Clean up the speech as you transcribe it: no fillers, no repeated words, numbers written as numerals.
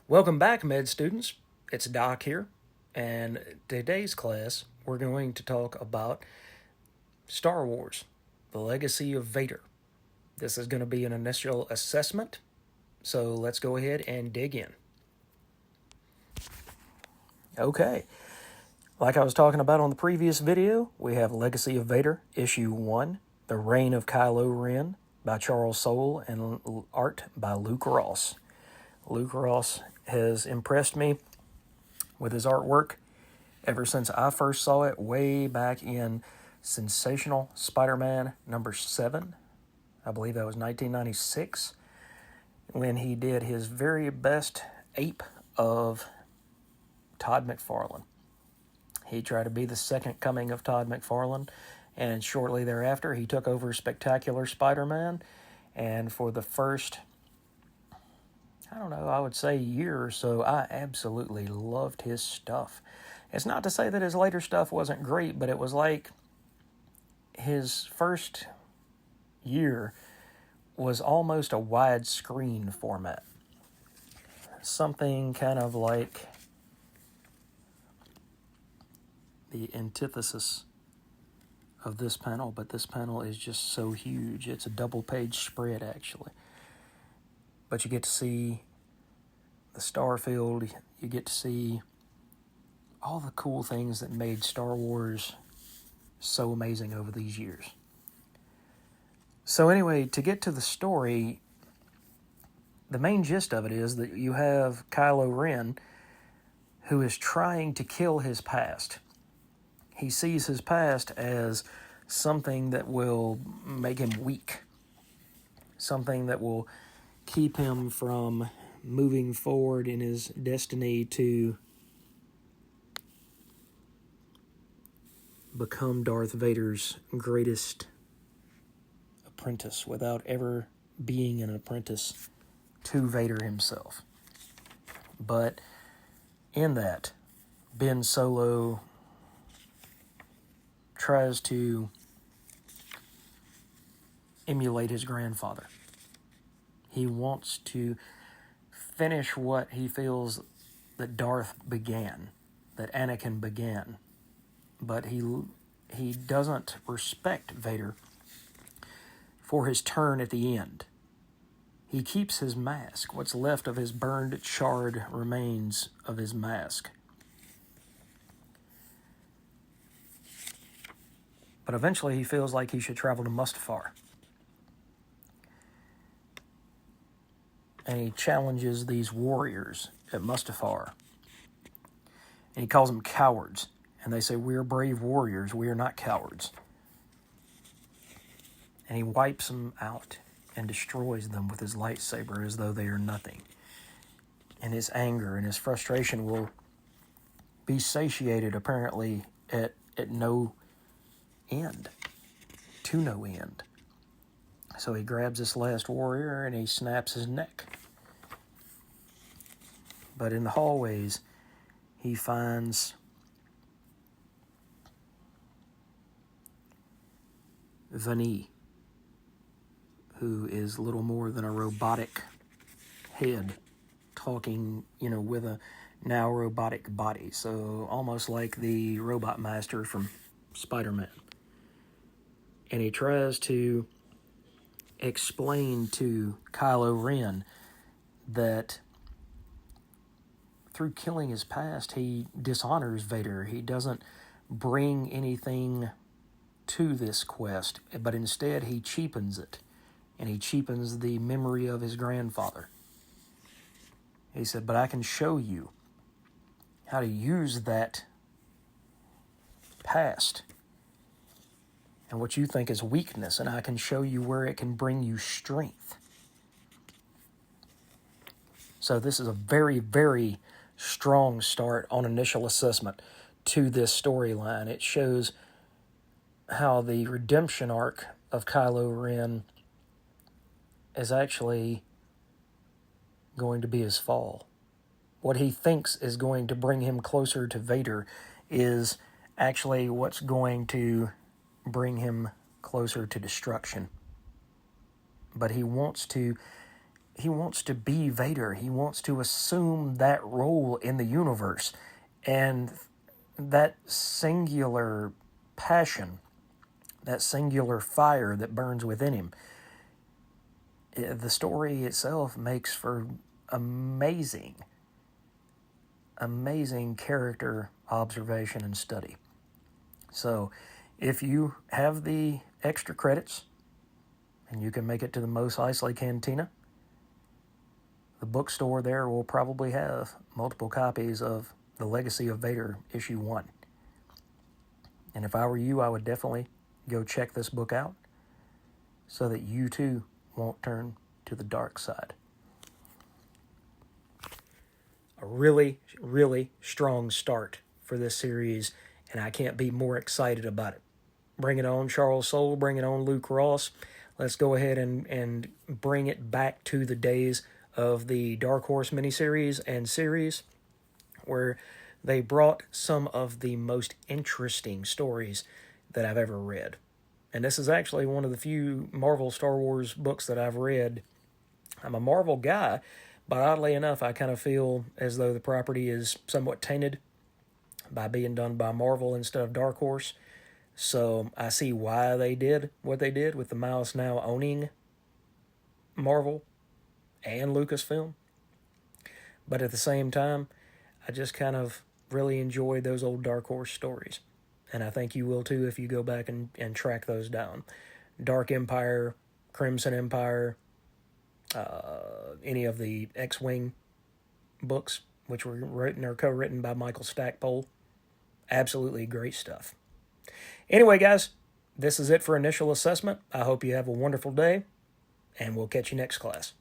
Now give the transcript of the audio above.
Welcome back, med students. It's Doc here, and today's class we're going to talk about Star Wars, the legacy of Vader. This is going to be an initial assessment, so let's go ahead and dig in. Okay, like I was talking about on the previous video, we have Legacy of Vader, Issue 1, The Reign of Kylo Ren by Charles Soule and art by Luke Ross. Luke Ross has impressed me with his artwork ever since I first saw it way back in Sensational Spider-Man number 7. I believe that was 1996, when he did his very best ape of Todd McFarlane. He tried to be the second coming of Todd McFarlane, and shortly thereafter he took over Spectacular Spider-Man, and for the first, I would say year or so, I absolutely loved his stuff. It's not to say that his later stuff wasn't great, but it was like his first year was almost a widescreen format. Something kind of like the antithesis of this panel, but this panel is just so huge. It's a double-page spread, actually. But you get to see the star field, you get to see all the cool things that made Star Wars so amazing over these years. So anyway, to get to the story, the main gist of it is that you have Kylo Ren, who is trying to kill his past. He sees his past as something that will make him weak, something that will keep him from moving forward in his destiny to become Darth Vader's greatest apprentice without ever being an apprentice to Vader himself. But in that, Ben Solo tries to emulate his grandfather. He wants to finish what he feels that Darth began, that Anakin began. But he doesn't respect Vader for his turn at the end. He keeps his mask, what's left of his burned, charred remains of his mask. But eventually he feels like he should travel to Mustafar. And he challenges these warriors at Mustafar. And he calls them cowards. And they say, "We are brave warriors, we are not cowards." And he wipes them out and destroys them with his lightsaber as though they are nothing. And his anger and his frustration will be satiated, apparently, at no end. To no end. So he grabs this last warrior and he snaps his neck. But in the hallways, he finds Vani, who is little more than a robotic head talking, with a now robotic body. So almost like the Robot Master from Spider-Man. And he tries to explain to Kylo Ren that through killing his past, he dishonors Vader. He doesn't bring anything to this quest, but instead he cheapens it, and he cheapens the memory of his grandfather. He said, "But I can show you how to use that past and what you think is weakness, and I can show you where it can bring you strength." So this is a very, very strong start on initial assessment to this storyline. It shows how the redemption arc of Kylo Ren is actually going to be his fall. What he thinks is going to bring him closer to Vader is actually what's going to bring him closer to destruction. But he wants to he wants to be Vader. He wants to assume that role in the universe. And that singular passion, that singular fire that burns within him, the story itself makes for amazing, amazing character observation and study. So if you have the extra credits and you can make it to the Mos Eisley Cantina, the bookstore there will probably have multiple copies of The Legacy of Vader, Issue 1. And if I were you, I would definitely go check this book out so that you too won't turn to the dark side. A really, really strong start for this series, and I can't be more excited about it. Bring it on, Charles Soule. Bring it on, Luke Ross. Let's go ahead and bring it back to the days of the Dark Horse miniseries and series, where they brought some of the most interesting stories that I've ever read. And this is actually one of the few Marvel Star Wars books that I've read. I'm a Marvel guy, but oddly enough, I kind of feel as though the property is somewhat tainted by being done by Marvel instead of Dark Horse. So I see why they did what they did with the mouse now owning Marvel and Lucasfilm. But at the same time, I just kind of really enjoy those old Dark Horse stories. And I think you will too if you go back and track those down. Dark Empire, Crimson Empire, any of the X-Wing books, which were written or co-written by Michael Stackpole. Absolutely great stuff. Anyway, guys, this is it for initial assessment. I hope you have a wonderful day, and we'll catch you next class.